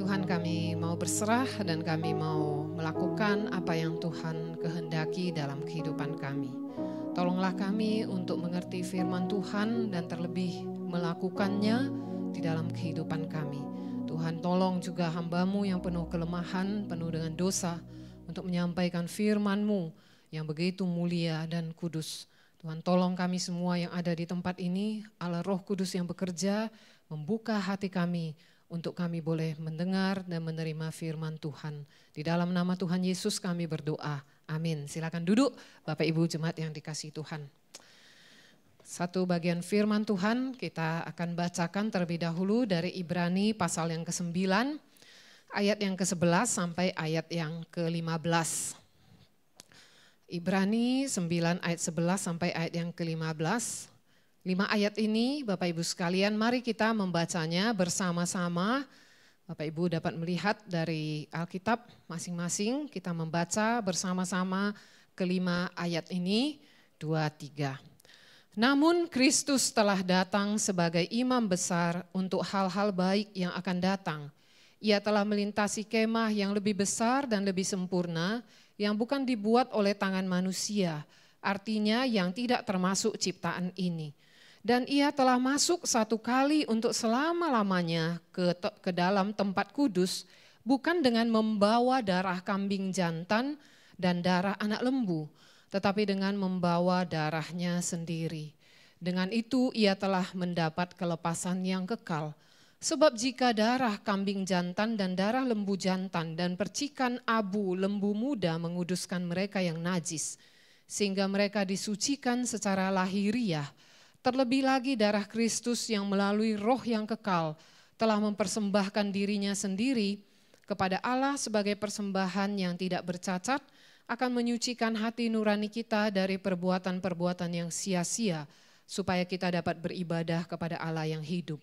Tuhan, kami mau berserah dan kami mau melakukan apa yang Tuhan kehendaki dalam kehidupan kami. Tolonglah kami untuk mengerti firman Tuhan dan terlebih melakukannya di dalam kehidupan kami. Tuhan, tolong juga hamba-Mu yang penuh kelemahan, penuh dengan dosa, untuk menyampaikan firman-Mu yang begitu mulia dan kudus. Tuhan, tolong kami semua yang ada di tempat ini, Allah Roh Kudus yang bekerja, membuka hati kami untuk kami boleh mendengar dan menerima firman Tuhan. Di dalam nama Tuhan Yesus kami berdoa. Amin. Silakan duduk Bapak Ibu jemaat yang dikasihi Tuhan. Satu bagian firman Tuhan kita akan bacakan terlebih dahulu dari Ibrani pasal yang ke-9, ayat yang ke-11 sampai ayat yang ke-15. Ibrani 9 ayat 11 sampai ayat yang ke-15. 5 ayat ini Bapak Ibu sekalian, mari kita membacanya bersama-sama. Bapak Ibu dapat melihat dari Alkitab masing-masing, kita membaca bersama-sama kelima ayat ini, 2, 3. Namun Kristus telah datang sebagai imam besar untuk hal-hal baik yang akan datang. Ia telah melintasi kemah yang lebih besar dan lebih sempurna, yang bukan dibuat oleh tangan manusia, artinya yang tidak termasuk ciptaan ini. Dan ia telah masuk satu kali untuk selama-lamanya ke dalam tempat kudus, bukan dengan membawa darah kambing jantan dan darah anak lembu, tetapi dengan membawa darahnya sendiri. Dengan itu ia telah mendapat kelepasan yang kekal. Sebab jika darah kambing jantan dan darah lembu jantan dan percikan abu lembu muda menguduskan mereka yang najis, sehingga mereka disucikan secara lahiriah, terlebih lagi darah Kristus yang melalui Roh yang kekal telah mempersembahkan dirinya sendiri kepada Allah sebagai persembahan yang tidak bercacat, akan menyucikan hati nurani kita dari perbuatan-perbuatan yang sia-sia, supaya kita dapat beribadah kepada Allah yang hidup.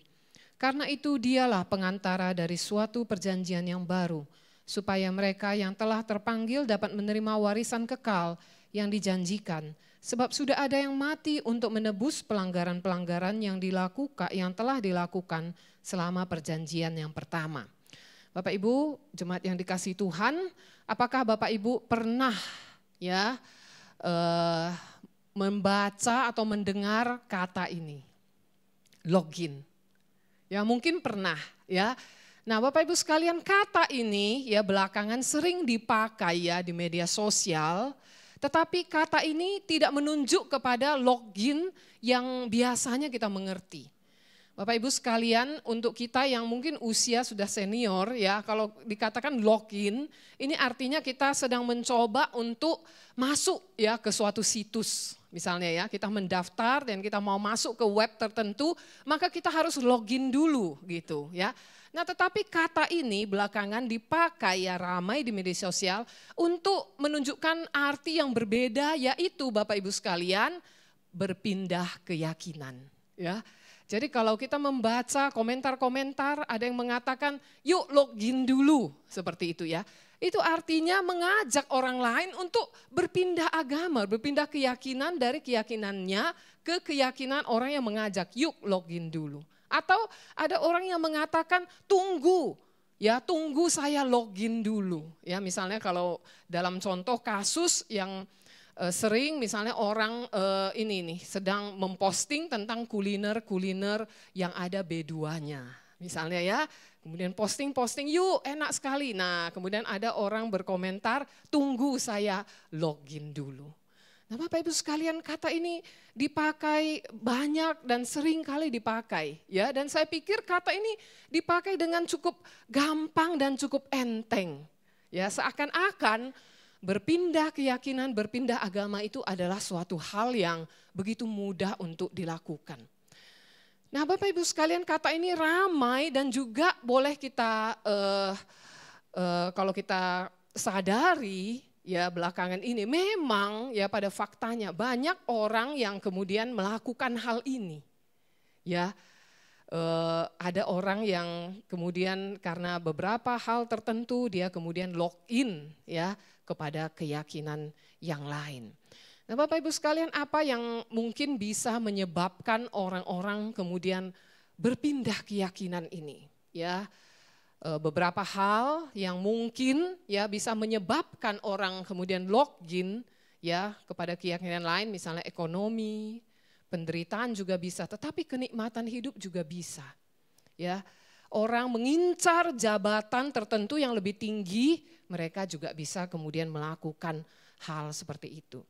Karena itu dialah pengantara dari suatu perjanjian yang baru, supaya mereka yang telah terpanggil dapat menerima warisan kekal yang dijanjikan. Sebab sudah ada yang mati untuk menebus pelanggaran-pelanggaran yang telah dilakukan selama perjanjian yang pertama. Bapak Ibu, jemaat yang dikasihi Tuhan, apakah Bapak Ibu pernah membaca atau mendengar kata ini? Login. Ya mungkin pernah ya. Nah Bapak Ibu sekalian, kata ini ya belakangan sering dipakai ya di media sosial. Tetapi kata ini tidak menunjuk kepada login yang biasanya kita mengerti. Bapak Ibu sekalian, untuk kita yang mungkin usia sudah senior ya, kalau dikatakan login, ini artinya kita sedang mencoba untuk masuk ya ke suatu situs. Misalnya ya, kita mendaftar dan kita mau masuk ke web tertentu, maka kita harus login dulu gitu ya. Nah tetapi kata ini belakangan dipakai ya ramai di media sosial untuk menunjukkan arti yang berbeda, yaitu Bapak Ibu sekalian berpindah keyakinan ya. Jadi kalau kita membaca komentar-komentar ada yang mengatakan yuk login dulu seperti itu ya. Itu artinya mengajak orang lain untuk berpindah agama, berpindah keyakinan dari keyakinannya ke keyakinan orang yang mengajak yuk login dulu. Atau ada orang yang mengatakan tunggu saya login dulu. Ya misalnya kalau dalam contoh kasus yang sering misalnya orang sedang memposting tentang kuliner-kuliner yang ada B2-nya. Misalnya ya, kemudian posting yuk enak sekali. Nah kemudian ada orang berkomentar tunggu saya login dulu. Nah Bapak Ibu sekalian, kata ini dipakai banyak dan sering kali dipakai ya, dan saya pikir kata ini dipakai dengan cukup gampang dan cukup enteng. Ya, seakan-akan berpindah keyakinan, berpindah agama itu adalah suatu hal yang begitu mudah untuk dilakukan. Nah Bapak Ibu sekalian, kata ini ramai dan juga boleh kita kalau kita sadari ya belakangan ini memang ya pada faktanya banyak orang yang kemudian melakukan hal ini. Ya, ada orang yang kemudian karena beberapa hal tertentu dia kemudian login ya kepada keyakinan yang lain. Nah Bapak Ibu sekalian, apa yang mungkin bisa menyebabkan orang-orang kemudian berpindah keyakinan ini? Ya, beberapa hal yang mungkin ya bisa menyebabkan orang kemudian login ya kepada keyakinan lain, misalnya ekonomi, penderitaan juga bisa, tetapi kenikmatan hidup juga bisa. Ya, orang mengincar jabatan tertentu yang lebih tinggi, mereka juga bisa kemudian melakukan hal seperti itu.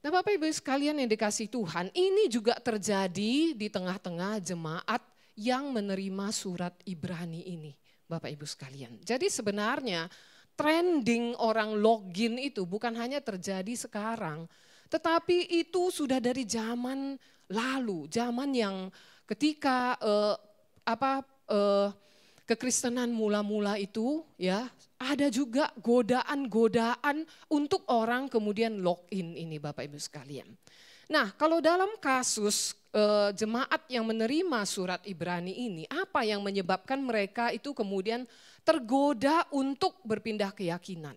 Nah, Bapak Ibu sekalian yang dikasihi Tuhan, ini juga terjadi di tengah-tengah jemaat yang menerima surat Ibrani ini. Bapak Ibu sekalian. Jadi sebenarnya trending orang login itu bukan hanya terjadi sekarang, tetapi itu sudah dari zaman lalu, zaman yang ketika kekristenan mula-mula itu ya ada juga godaan-godaan untuk orang kemudian login ini Bapak Ibu sekalian. Nah, kalau dalam kasus jemaat yang menerima surat Ibrani ini, apa yang menyebabkan mereka itu kemudian tergoda untuk berpindah keyakinan?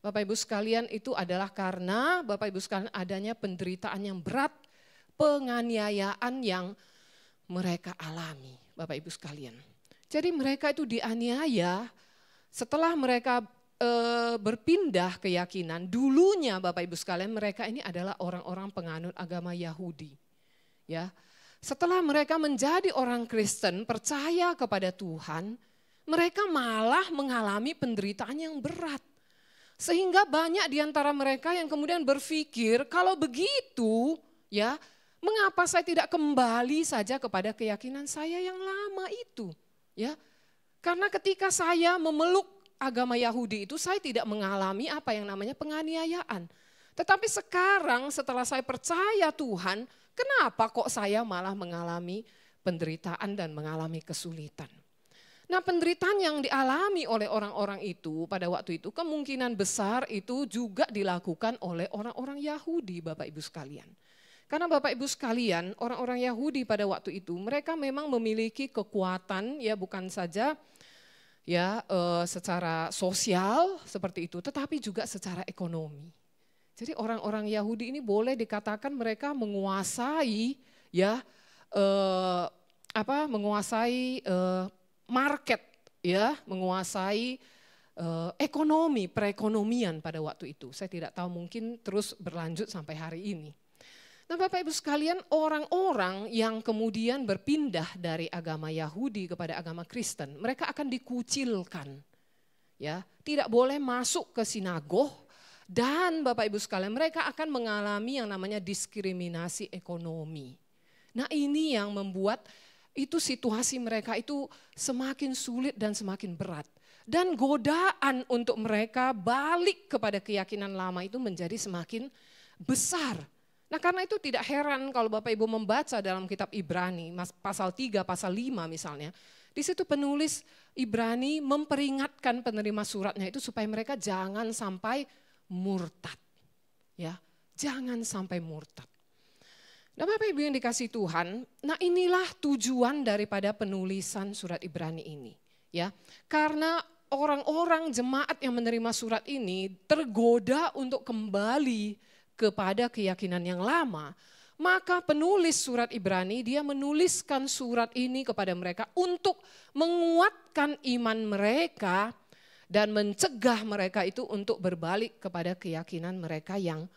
Bapak Ibu sekalian, itu adalah karena Bapak Ibu sekalian adanya penderitaan yang berat, penganiayaan yang mereka alami, Bapak Ibu sekalian. Jadi mereka itu dianiaya setelah mereka berpindah keyakinan. Dulunya Bapak Ibu sekalian, mereka ini adalah orang-orang penganut agama Yahudi. Ya, setelah mereka menjadi orang Kristen, percaya kepada Tuhan, mereka malah mengalami penderitaan yang berat. Sehingga banyak di antara mereka yang kemudian berpikir, kalau begitu, ya, mengapa saya tidak kembali saja kepada keyakinan saya yang lama itu? Ya, karena ketika saya memeluk agama Yahudi itu, saya tidak mengalami apa yang namanya penganiayaan. Tetapi sekarang setelah saya percaya Tuhan, kenapa kok saya malah mengalami penderitaan dan mengalami kesulitan? Nah, penderitaan yang dialami oleh orang-orang itu pada waktu itu kemungkinan besar itu juga dilakukan oleh orang-orang Yahudi, Bapak Ibu sekalian. Karena Bapak Ibu sekalian, orang-orang Yahudi pada waktu itu mereka memang memiliki kekuatan ya bukan saja ya secara sosial seperti itu, tetapi juga secara ekonomi. Jadi orang-orang Yahudi ini boleh dikatakan mereka menguasai ya menguasai market ya, menguasai ekonomi, perekonomian pada waktu itu. Saya tidak tahu mungkin terus berlanjut sampai hari ini. Nah, Bapak Ibu sekalian, orang-orang yang kemudian berpindah dari agama Yahudi kepada agama Kristen, mereka akan dikucilkan. Ya, tidak boleh masuk ke sinagog dan Bapak Ibu sekalian, mereka akan mengalami yang namanya diskriminasi ekonomi. Nah, ini yang membuat itu situasi mereka itu semakin sulit dan semakin berat. Dan godaan untuk mereka balik kepada keyakinan lama itu menjadi semakin besar. Nah, karena itu tidak heran kalau Bapak Ibu membaca dalam kitab Ibrani, pasal 3, pasal 5 misalnya, di situ penulis Ibrani memperingatkan penerima suratnya itu supaya mereka jangan sampai murtad. Ya, jangan sampai murtad. Nah, Bapak Ibu yang dikasihi Tuhan, nah inilah tujuan daripada penulisan surat Ibrani ini. Ya, karena orang-orang jemaat yang menerima surat ini tergoda untuk kembali kepada keyakinan yang lama, maka penulis surat Ibrani dia menuliskan surat ini kepada mereka untuk menguatkan iman mereka dan mencegah mereka itu untuk berbalik kepada keyakinan mereka yang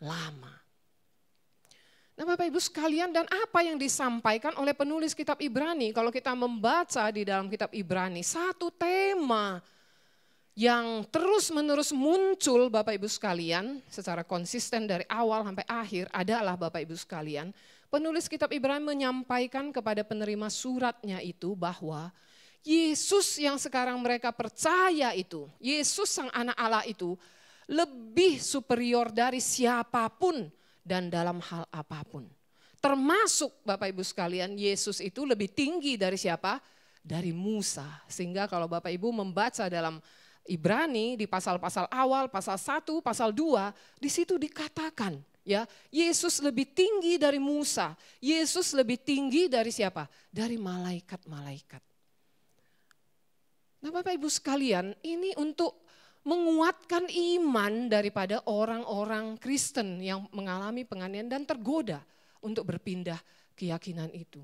lama. Nah, Bapak Ibu sekalian, dan apa yang disampaikan oleh penulis kitab Ibrani, kalau kita membaca di dalam kitab Ibrani, satu tema yang terus-menerus muncul Bapak Ibu sekalian secara konsisten dari awal sampai akhir adalah Bapak Ibu sekalian, penulis kitab Ibrani menyampaikan kepada penerima suratnya itu bahwa Yesus yang sekarang mereka percaya itu, Yesus sang anak Allah itu lebih superior dari siapapun dan dalam hal apapun. Termasuk Bapak Ibu sekalian, Yesus itu lebih tinggi dari siapa? Dari Musa. Sehingga kalau Bapak Ibu membaca dalam Ibrani di pasal-pasal awal, pasal 1, pasal 2, di situ dikatakan ya, Yesus lebih tinggi dari Musa. Yesus lebih tinggi dari siapa? Dari malaikat-malaikat. Nah, Bapak Ibu sekalian, ini untuk menguatkan iman daripada orang-orang Kristen yang mengalami penganiayaan dan tergoda untuk berpindah keyakinan itu.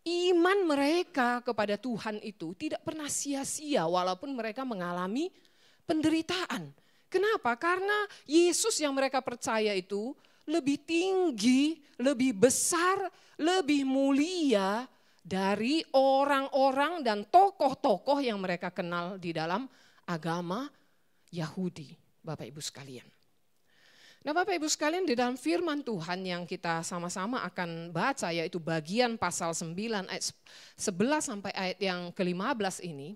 iman mereka kepada Tuhan itu tidak pernah sia-sia walaupun mereka mengalami penderitaan. Kenapa? Karena Yesus yang mereka percaya itu lebih tinggi, lebih besar, lebih mulia dari orang-orang dan tokoh-tokoh yang mereka kenal di dalam agama Yahudi, Bapak Ibu sekalian. Nah Bapak Ibu sekalian, di dalam firman Tuhan yang kita sama-sama akan baca, yaitu bagian pasal 9 ayat 11 sampai ayat yang ke-15 ini.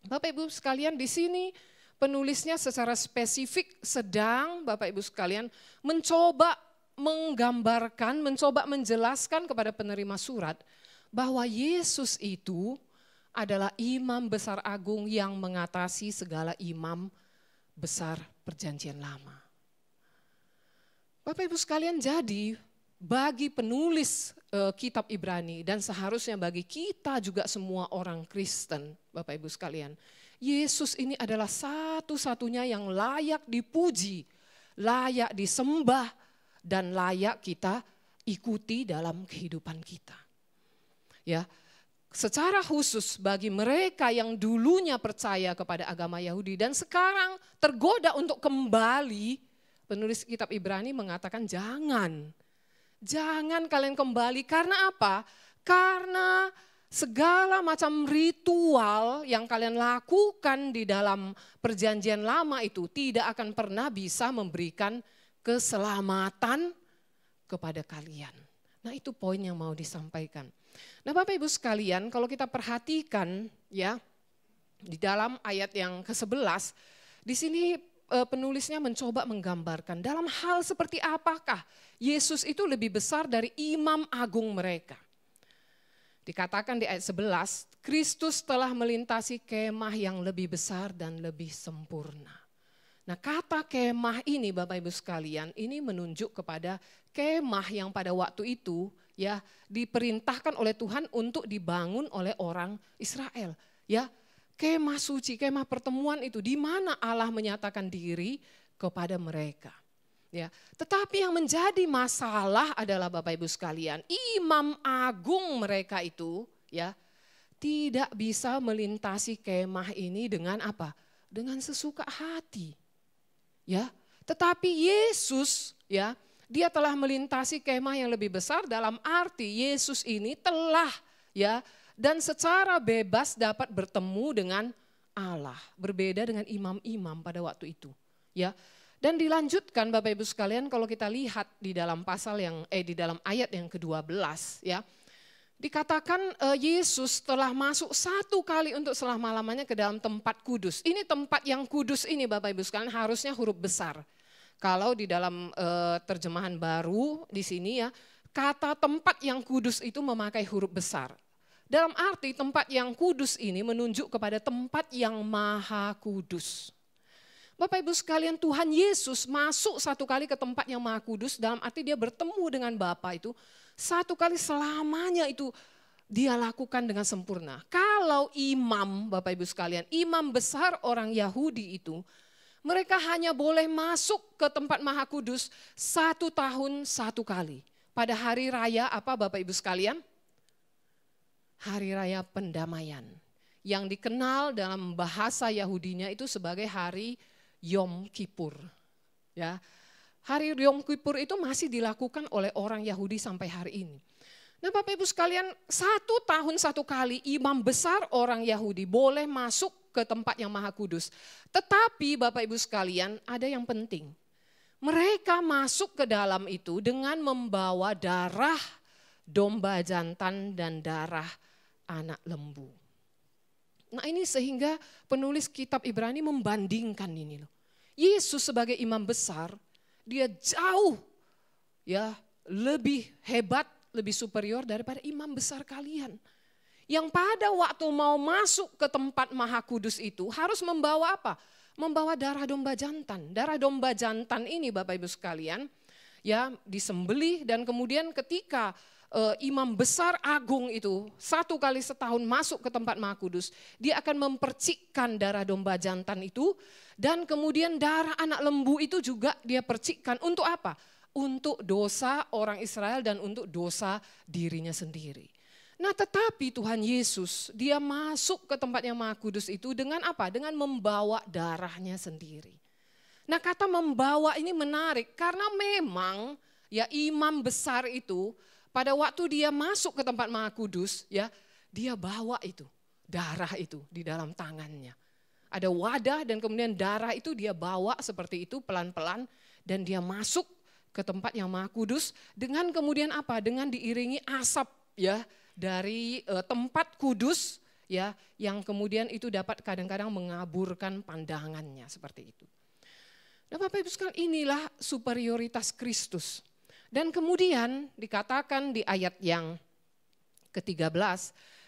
Bapak Ibu sekalian, di sini penulisnya secara spesifik sedang Bapak Ibu sekalian mencoba menggambarkan, mencoba menjelaskan kepada penerima surat bahwa Yesus itu adalah imam besar agung yang mengatasi segala imam besar perjanjian lama. Bapak Ibu sekalian, jadi bagi penulis kitab Ibrani dan seharusnya bagi kita juga semua orang Kristen, Bapak Ibu sekalian, Yesus ini adalah satu-satunya yang layak dipuji, layak disembah, dan layak kita ikuti dalam kehidupan kita. Ya, secara khusus bagi mereka yang dulunya percaya kepada agama Yahudi dan sekarang tergoda untuk kembali, penulis kitab Ibrani mengatakan jangan kalian kembali. Karena apa? Karena segala macam ritual yang kalian lakukan di dalam perjanjian lama itu tidak akan pernah bisa memberikan keselamatan kepada kalian. Nah itu poin yang mau disampaikan. Nah Bapak Ibu sekalian, kalau kita perhatikan ya di dalam ayat yang ke-11, di sini penulisnya mencoba menggambarkan dalam hal seperti apakah Yesus itu lebih besar dari imam agung mereka. Dikatakan di ayat 11, Kristus telah melintasi kemah yang lebih besar dan lebih sempurna. Nah kata kemah ini Bapak Ibu sekalian, ini menunjuk kepada kemah yang pada waktu itu ya diperintahkan oleh Tuhan untuk dibangun oleh orang Israel. Ya, kemah suci, kemah pertemuan itu di mana Allah menyatakan diri kepada mereka. Ya, tetapi yang menjadi masalah adalah Bapak Ibu sekalian, imam agung mereka itu ya tidak bisa melintasi kemah ini dengan apa? Dengan sesuka hati. Ya, tetapi Yesus ya, dia telah melintasi kemah yang lebih besar dalam arti Yesus ini telah ya dan secara bebas dapat bertemu dengan Allah, berbeda dengan imam-imam pada waktu itu. Ya, dan dilanjutkan Bapak Ibu sekalian kalau kita lihat di dalam pasal yang di dalam ayat yang ke-12 ya. Dikatakan Yesus telah masuk satu kali untuk selama-lamanya ke dalam tempat kudus. Ini tempat yang kudus ini Bapak Ibu sekalian harusnya huruf besar. Kalau di dalam terjemahan baru di sini ya, kata tempat yang kudus itu memakai huruf besar. Dalam arti tempat yang kudus ini menunjuk kepada tempat yang maha kudus. Bapak Ibu sekalian, Tuhan Yesus masuk satu kali ke tempat yang maha kudus dalam arti dia bertemu dengan Bapa itu satu kali selamanya itu dia lakukan dengan sempurna. Kalau imam Bapak Ibu sekalian, imam besar orang Yahudi itu mereka hanya boleh masuk ke tempat maha kudus 1 tahun 1 kali. Pada hari raya apa Bapak Ibu sekalian? Hari raya pendamaian. Yang dikenal dalam bahasa Yahudinya itu sebagai hari Yom Kippur. Ya, hari Yom Kippur itu masih dilakukan oleh orang Yahudi sampai hari ini. Nah Bapak Ibu sekalian, 1 tahun 1 kali imam besar orang Yahudi boleh masuk ke tempat yang maha kudus. Tetapi Bapak Ibu sekalian ada yang penting. Mereka masuk ke dalam itu dengan membawa darah domba jantan dan darah anak lembu. Nah ini sehingga penulis kitab Ibrani membandingkan ini loh. Yesus sebagai imam besar, dia jauh ya lebih hebat, lebih superior daripada imam besar kalian. Yang pada waktu mau masuk ke tempat maha kudus itu harus membawa apa? Membawa darah domba jantan. Darah domba jantan ini Bapak Ibu sekalian ya disembelih dan kemudian ketika imam besar agung itu 1 kali setahun masuk ke tempat maha kudus, dia akan mempercikkan darah domba jantan itu dan kemudian darah anak lembu itu juga dia percikkan untuk apa? Untuk dosa orang Israel dan untuk dosa dirinya sendiri. Nah tetapi Tuhan Yesus, dia masuk ke tempat yang Maha Kudus itu dengan apa? Dengan membawa darahnya sendiri. Nah kata membawa ini menarik karena memang ya imam besar itu pada waktu dia masuk ke tempat Maha Kudus ya, dia bawa itu, darah itu di dalam tangannya. Ada wadah dan kemudian darah itu dia bawa seperti itu pelan-pelan dan dia masuk ke tempat yang Maha Kudus dengan kemudian apa? Dengan diiringi asap ya dari tempat kudus ya yang kemudian itu dapat kadang-kadang mengaburkan pandangannya seperti itu. Nah Bapak Ibu sekalian, inilah superioritas Kristus. Dan kemudian dikatakan di ayat yang ke-13,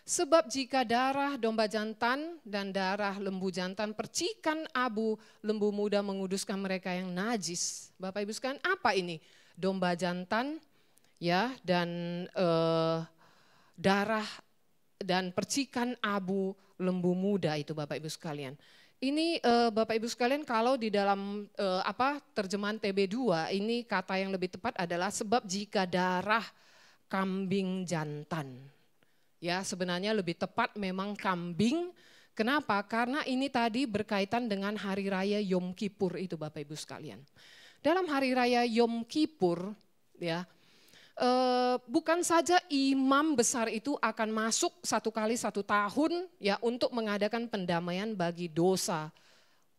sebab jika darah domba jantan dan darah lembu jantan percikan abu lembu muda menguduskan mereka yang najis. Bapak Ibu sekalian, apa ini? Domba jantan ya dan darah dan percikan abu lembu muda itu Bapak Ibu sekalian. Ini Bapak Ibu sekalian kalau di dalam terjemahan TB2 ini kata yang lebih tepat adalah sebab jika darah kambing jantan. Ya sebenarnya lebih tepat memang kambing. Kenapa? Karena ini tadi berkaitan dengan hari raya Yom Kippur itu Bapak Ibu sekalian. Dalam hari raya Yom Kippur ya bukan saja imam besar itu akan masuk 1 kali 1 tahun ya untuk mengadakan pendamaian bagi dosa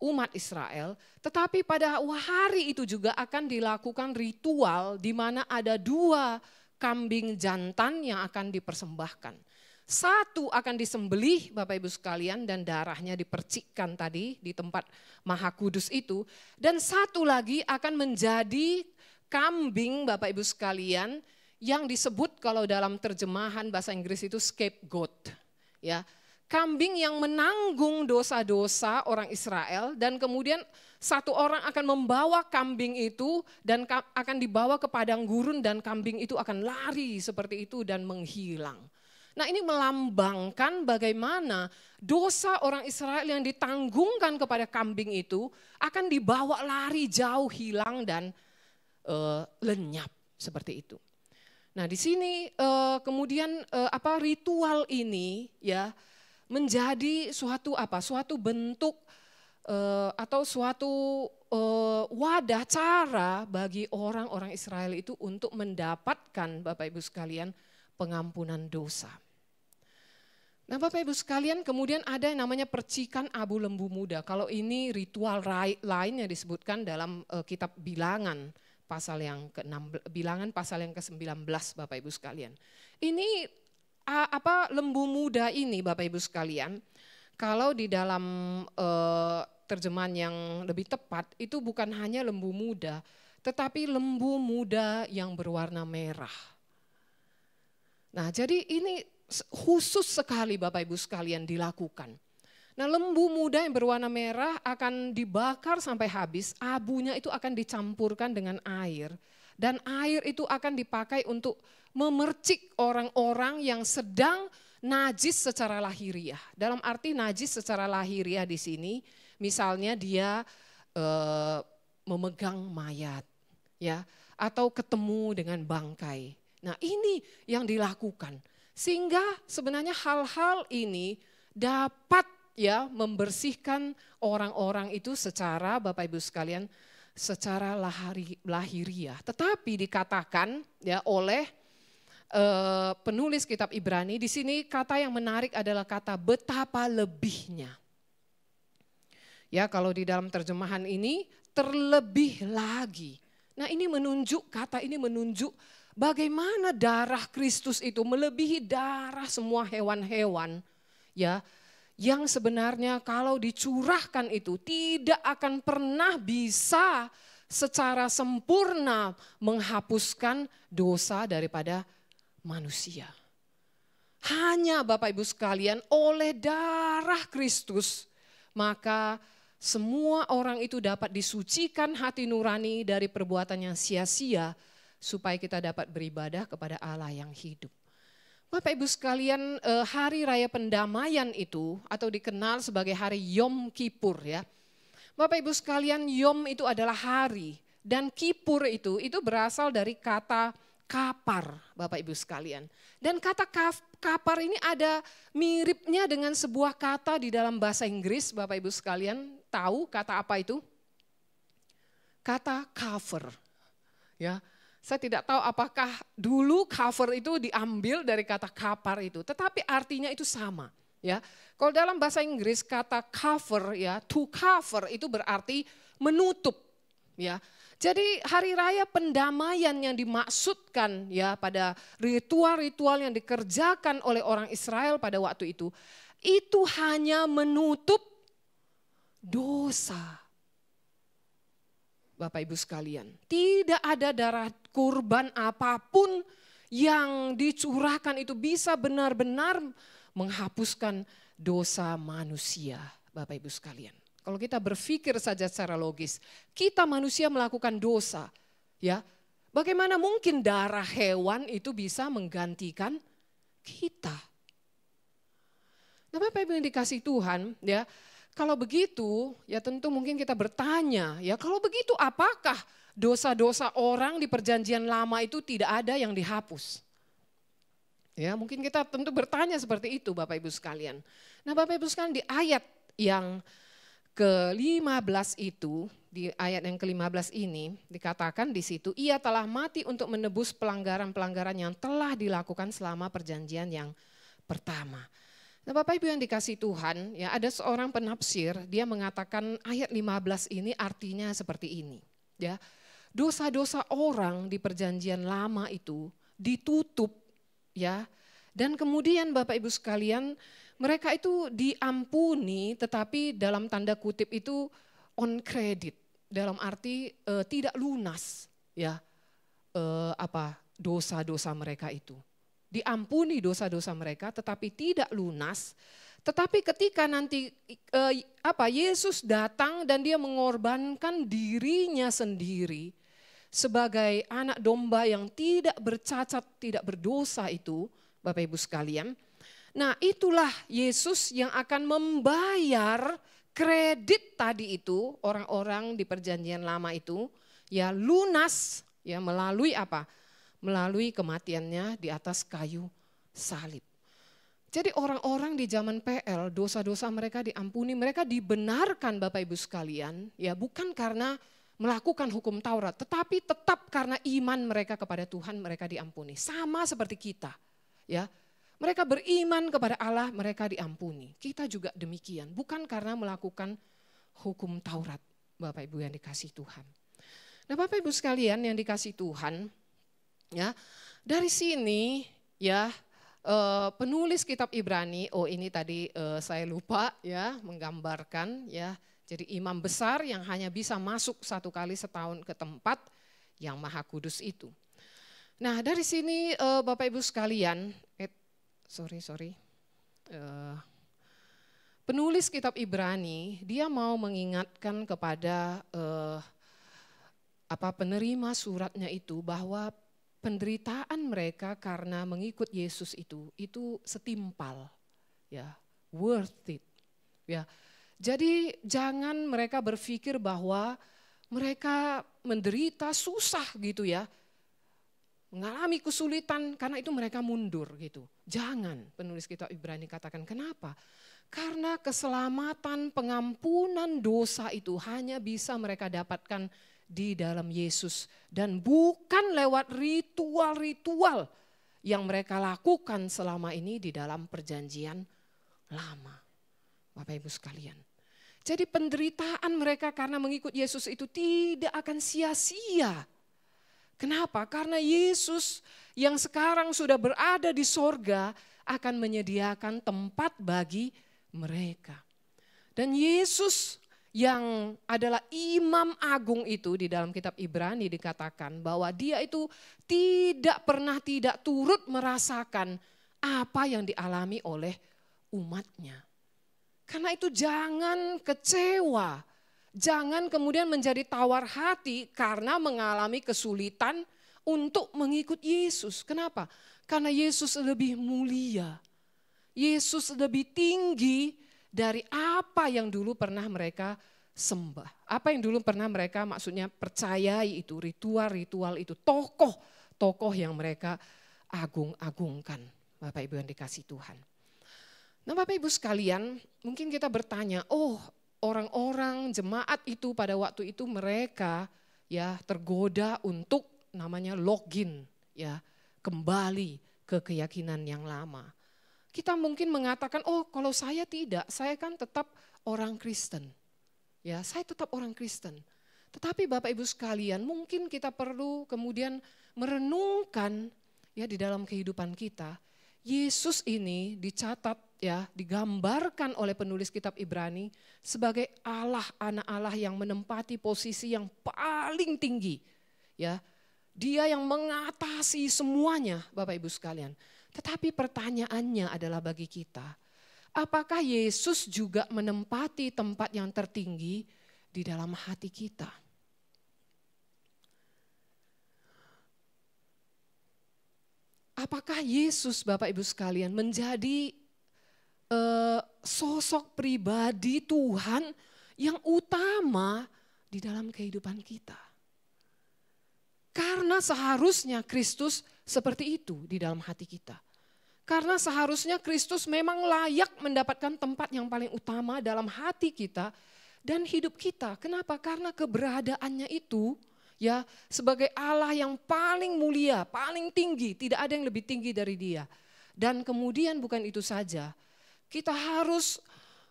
umat Israel, tetapi pada hari itu juga akan dilakukan ritual di mana ada 2 kambing jantan yang akan dipersembahkan. 1 akan disembelih Bapak Ibu sekalian dan darahnya dipercikkan tadi di tempat Maha Kudus itu, dan 1 lagi akan menjadi kambing Bapak Ibu sekalian yang disebut kalau dalam terjemahan bahasa Inggris itu scapegoat. Ya, kambing yang menanggung dosa-dosa orang Israel dan kemudian 1 orang akan membawa kambing itu dan akan dibawa ke padang gurun dan kambing itu akan lari seperti itu dan menghilang. Nah ini melambangkan bagaimana dosa orang Israel yang ditanggungkan kepada kambing itu akan dibawa lari jauh, hilang dan lenyap seperti itu. Nah di sini kemudian ritual ini ya menjadi suatu bentuk atau suatu wadah cara bagi orang-orang Israel itu untuk mendapatkan Bapak Ibu sekalian pengampunan dosa. Nah Bapak Ibu sekalian kemudian ada yang namanya percikan abu lembu muda. Kalau ini ritual lain yang disebutkan dalam kitab Bilangan. Bilangan pasal yang ke-19 Bapak Ibu sekalian. Ini lembu muda ini Bapak Ibu sekalian, kalau di dalam terjemahan yang lebih tepat itu bukan hanya lembu muda, tetapi lembu muda yang berwarna merah. Nah jadi ini khusus sekali Bapak Ibu sekalian dilakukan. Nah lembu muda yang berwarna merah akan dibakar sampai habis, abunya itu akan dicampurkan dengan air. Dan air itu akan dipakai untuk memercik orang-orang yang sedang najis secara lahiriah. Dalam arti najis secara lahiriah di sini, misalnya dia memegang mayat, ya, atau ketemu dengan bangkai. Nah ini yang dilakukan. Sehingga sebenarnya hal-hal ini dapat ya membersihkan orang-orang itu secara Bapak Ibu sekalian secara lahiriah. Tetapi dikatakan ya oleh penulis kitab Ibrani di sini kata yang menarik adalah kata betapa lebihnya. Ya kalau di dalam terjemahan ini terlebih lagi. Nah ini kata ini menunjuk bagaimana darah Kristus itu melebihi darah semua hewan-hewan ya. Yang sebenarnya kalau dicurahkan itu tidak akan pernah bisa secara sempurna menghapuskan dosa daripada manusia. Hanya Bapak Ibu sekalian oleh darah Kristus maka semua orang itu dapat disucikan hati nurani dari perbuatan yang sia-sia supaya kita dapat beribadah kepada Allah yang hidup. Bapak Ibu sekalian, hari raya pendamaian itu atau dikenal sebagai hari Yom Kippur ya. Bapak Ibu sekalian, Yom itu adalah hari dan Kippur itu berasal dari kata kapar, Bapak Ibu sekalian. Dan kata kapar ini ada miripnya dengan sebuah kata di dalam bahasa Inggris, Bapak Ibu sekalian. Tahu kata apa itu? Kata cover. Ya, saya tidak tahu apakah dulu cover itu diambil dari kata kapar itu, tetapi artinya itu sama. Ya, kalau dalam bahasa Inggris kata cover, ya, to cover itu berarti menutup. Ya, jadi hari raya pendamaian yang dimaksudkan ya pada ritual-ritual yang dikerjakan oleh orang Israel pada waktu itu hanya menutup dosa. Bapak Ibu sekalian, tidak ada darah kurban apapun yang dicurahkan itu bisa benar-benar menghapuskan dosa manusia, Bapak Ibu sekalian. Kalau kita berpikir saja secara logis, kita manusia melakukan dosa, ya. Bagaimana mungkin darah hewan itu bisa menggantikan kita? Nah, Bapak Ibu yang dikasih Tuhan, ya. Kalau begitu, ya tentu mungkin kita bertanya, ya kalau begitu apakah dosa-dosa orang di perjanjian lama itu tidak ada yang dihapus? Ya, mungkin kita tentu bertanya seperti itu Bapak Ibu sekalian. Nah, Bapak Ibu sekalian, di ayat yang ke-15 itu, di ayat yang ke-15 ini dikatakan di situ, ia telah mati untuk menebus pelanggaran-pelanggaran yang telah dilakukan selama perjanjian yang pertama. Nah, Bapak Ibu yang dikasih Tuhan, ya ada seorang penafsir, dia mengatakan ayat 15 ini artinya seperti ini. Ya, dosa-dosa orang di perjanjian lama itu ditutup, ya. Dan kemudian Bapak Ibu sekalian, mereka itu diampuni, tetapi dalam tanda kutip itu on credit, dalam arti tidak lunas, ya dosa-dosa mereka itu. Diampuni dosa-dosa mereka, tetapi tidak lunas. Tetapi ketika nanti Yesus datang dan dia mengorbankan dirinya sendiri sebagai anak domba yang tidak bercacat, tidak berdosa itu, Bapak Ibu sekalian. Nah, itulah Yesus yang akan membayar kredit tadi itu, orang-orang di perjanjian lama itu, ya lunas, ya melalui apa? Melalui kematiannya di atas kayu salib. Jadi orang-orang di zaman PL, dosa-dosa mereka diampuni, mereka dibenarkan Bapak Ibu sekalian, ya bukan karena melakukan hukum Taurat, tetapi tetap karena iman mereka kepada Tuhan mereka diampuni. Sama seperti kita, ya. Mereka beriman kepada Allah, mereka diampuni. Kita juga demikian, bukan karena melakukan hukum Taurat, Bapak Ibu yang dikasih Tuhan. Nah, Bapak Ibu sekalian yang dikasih Tuhan, ya, dari sini ya penulis kitab Ibrani, ini tadi saya lupa ya menggambarkan ya, jadi imam besar yang hanya bisa masuk satu kali setahun ke tempat yang maha kudus itu. Nah, dari sini Bapak Ibu sekalian, penulis kitab Ibrani dia mau mengingatkan kepada penerima suratnya itu bahwa penderitaan mereka karena mengikut Yesus itu setimpal, ya, worth it, ya. Jadi jangan mereka berpikir bahwa mereka menderita susah gitu ya, mengalami kesulitan karena itu mereka mundur gitu. Jangan, penulis kitab Ibrani katakan kenapa? Karena keselamatan pengampunan dosa itu hanya bisa mereka dapatkan di dalam Yesus dan bukan lewat ritual-ritual yang mereka lakukan selama ini di dalam perjanjian lama. Bapak Ibu sekalian. Jadi penderitaan mereka karena mengikut Yesus itu tidak akan sia-sia. Kenapa? Karena Yesus yang sekarang sudah berada di sorga akan menyediakan tempat bagi mereka. Dan Yesus yang adalah imam agung itu di dalam kitab Ibrani dikatakan bahwa dia itu tidak pernah tidak turut merasakan apa yang dialami oleh umatnya. Karena itu jangan kecewa, jangan kemudian menjadi tawar hati karena mengalami kesulitan untuk mengikut Yesus. Kenapa? Karena Yesus lebih mulia, Yesus lebih tinggi dari apa yang dulu pernah mereka sembah. Apa yang dulu pernah mereka maksudnya percayai itu, ritual-ritual itu, tokoh yang mereka agung-agungkan. Bapak Ibu yang dikasihi Tuhan. Nah Bapak Ibu sekalian, mungkin kita bertanya, oh orang-orang jemaat itu pada waktu itu mereka ya tergoda untuk namanya login, ya kembali ke keyakinan yang lama. Kita mungkin mengatakan, oh kalau saya tidak, saya kan tetap orang Kristen. Ya, saya tetap orang Kristen. Tetapi Bapak Ibu sekalian, mungkin kita perlu kemudian merenungkan ya di dalam kehidupan kita. Yesus ini dicatat ya, digambarkan oleh penulis kitab Ibrani sebagai Allah, anak Allah yang menempati posisi yang paling tinggi. Ya, Dia yang mengatasi semuanya, Bapak Ibu sekalian. Tetapi pertanyaannya adalah bagi kita, apakah Yesus juga menempati tempat yang tertinggi di dalam hati kita? Apakah Yesus, Bapak Ibu sekalian, menjadi sosok pribadi Tuhan yang utama di dalam kehidupan kita? Karena seharusnya Kristus seperti itu di dalam hati kita. Karena seharusnya Kristus memang layak mendapatkan tempat yang paling utama dalam hati kita dan hidup kita. Kenapa? Karena keberadaannya itu ya sebagai Allah yang paling mulia, paling tinggi, tidak ada yang lebih tinggi dari Dia. Dan kemudian bukan itu saja, kita harus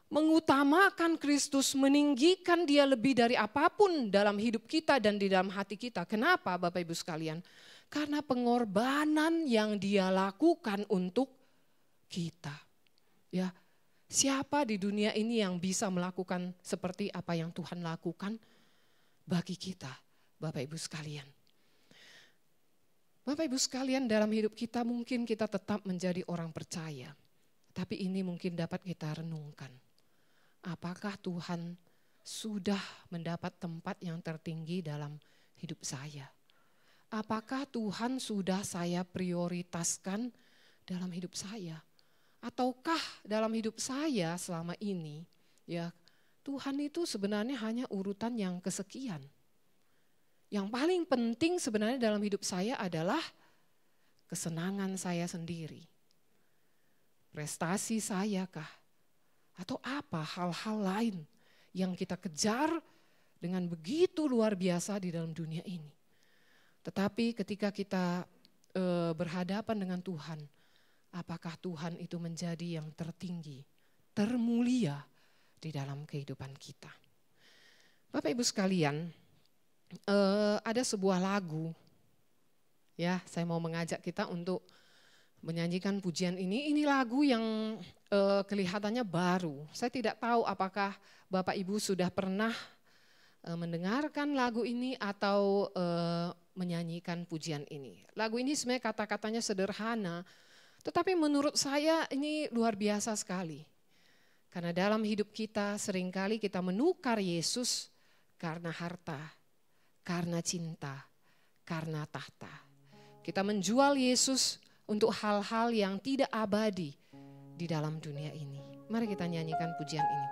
mengutamakan Kristus, meninggikan Dia lebih dari apapun dalam hidup kita dan di dalam hati kita. Kenapa Bapak Ibu sekalian? Karena pengorbanan yang Dia lakukan untuk kita. Ya, siapa di dunia ini yang bisa melakukan seperti apa yang Tuhan lakukan bagi kita, Bapak Ibu sekalian? Bapak Ibu sekalian, dalam hidup kita mungkin kita tetap menjadi orang percaya. Tapi ini mungkin dapat kita renungkan. Apakah Tuhan sudah mendapat tempat yang tertinggi dalam hidup saya? Apakah Tuhan sudah saya prioritaskan dalam hidup saya? Ataukah dalam hidup saya selama ini ya Tuhan itu sebenarnya hanya urutan yang kesekian? Yang paling penting sebenarnya dalam hidup saya adalah kesenangan saya sendiri. Prestasi saya kah? Atau apa hal-hal lain yang kita kejar dengan begitu luar biasa di dalam dunia ini. Tetapi ketika kita berhadapan dengan Tuhan, apakah Tuhan itu menjadi yang tertinggi, termulia di dalam kehidupan kita? Bapak Ibu sekalian, ada sebuah lagu, ya saya mau mengajak kita untuk menyanyikan pujian ini. Ini lagu yang kelihatannya baru. Saya tidak tahu apakah Bapak Ibu sudah pernah mendengarkan lagu ini atau menyanyikan pujian ini. Lagu ini sebenarnya kata-katanya sederhana, tetapi menurut saya ini luar biasa sekali. Karena dalam hidup kita seringkali kita menukar Yesus karena harta, karena cinta, karena tahta. Kita menjual Yesus untuk hal-hal yang tidak abadi di dalam dunia ini. Mari kita nyanyikan pujian ini.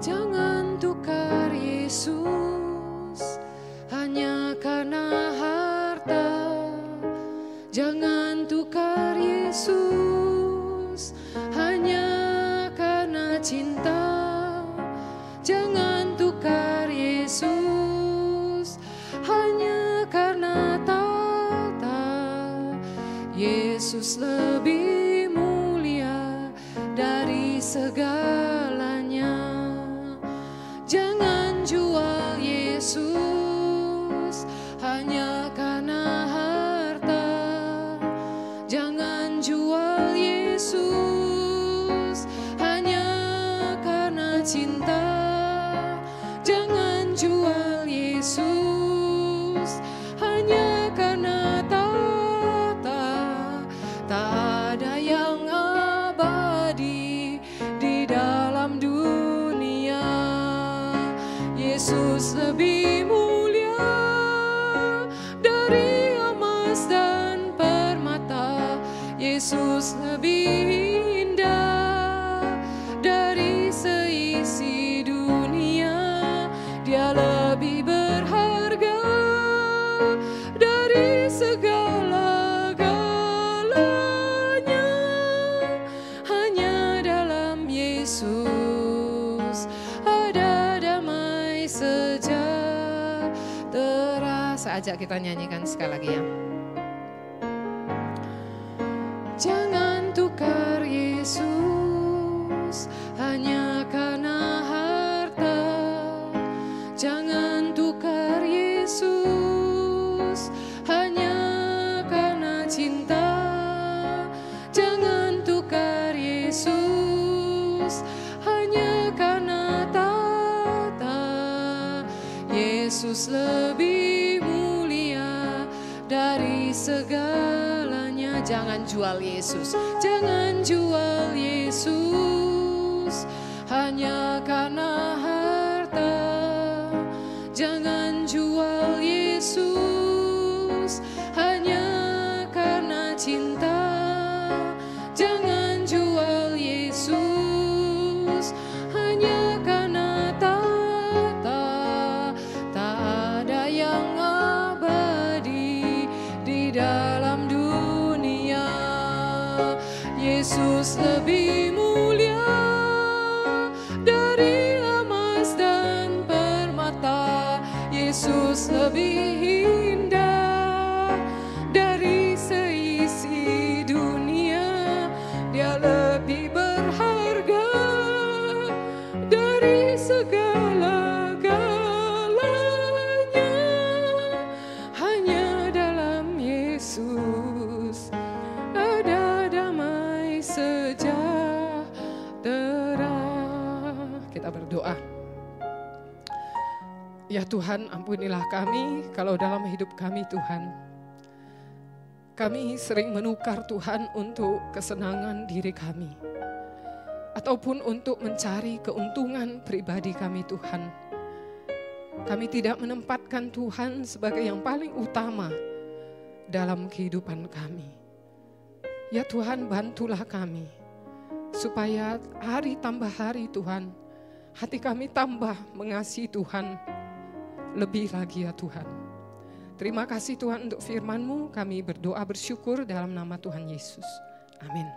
Jangan tukar Yesus hanya karena harta. Jangan tukar Yesus hanya karena cinta. Jangan tukar Yesus hanya karena tahta. Yesus lebih mulia dari segalanya. Jangan jual Yesus hanya karena harta. Jangan jual Yesus hanya karena cinta. Jangan jual Yesus hanya karena tahta. Tak ada yang abadi di dalam dunia. Yesus lebih mulia dari emas dan permata. Yesus Yesus lebih indah dari seisi dunia. Dia lebih berharga dari segala-galanya. Hanya dalam Yesus ada damai sejahtera. Saya ajak kita nyanyikan sekali lagi ya. Jangan tukar Yesus hanya karena harta. Jangan tukar Yesus hanya karena cinta. Jangan tukar Yesus hanya karena tahta. Yesus lebih mulia dari segalanya. Jangan jual Yesus, jangan jual Yesus hanya karena harta. Jangan jual Yesus hanya karena cinta. Jangan jual Yesus hanya karena tahta. Tak ada yang abadi di dalam dunia. Yesus lebih mulia dari emas dan permata. Yesus lebih indah dari seisi dunia. Dia lebih berharga dari segala-galanya. Hanya dalam Yesus ada damai sejahtera. Kita berdoa. Ya Tuhan, ampunilah kami kalau dalam hidup kami Tuhan, kami sering menukar Tuhan untuk kesenangan diri kami, ataupun untuk mencari keuntungan pribadi kami Tuhan. Kami tidak menempatkan Tuhan sebagai yang paling utama dalam kehidupan kami. Ya Tuhan, bantulah kami supaya hari tambah hari Tuhan, hati kami tambah mengasihi Tuhan lebih lagi ya Tuhan. Terima kasih Tuhan untuk firman-Mu, kami berdoa bersyukur dalam nama Tuhan Yesus. Amin.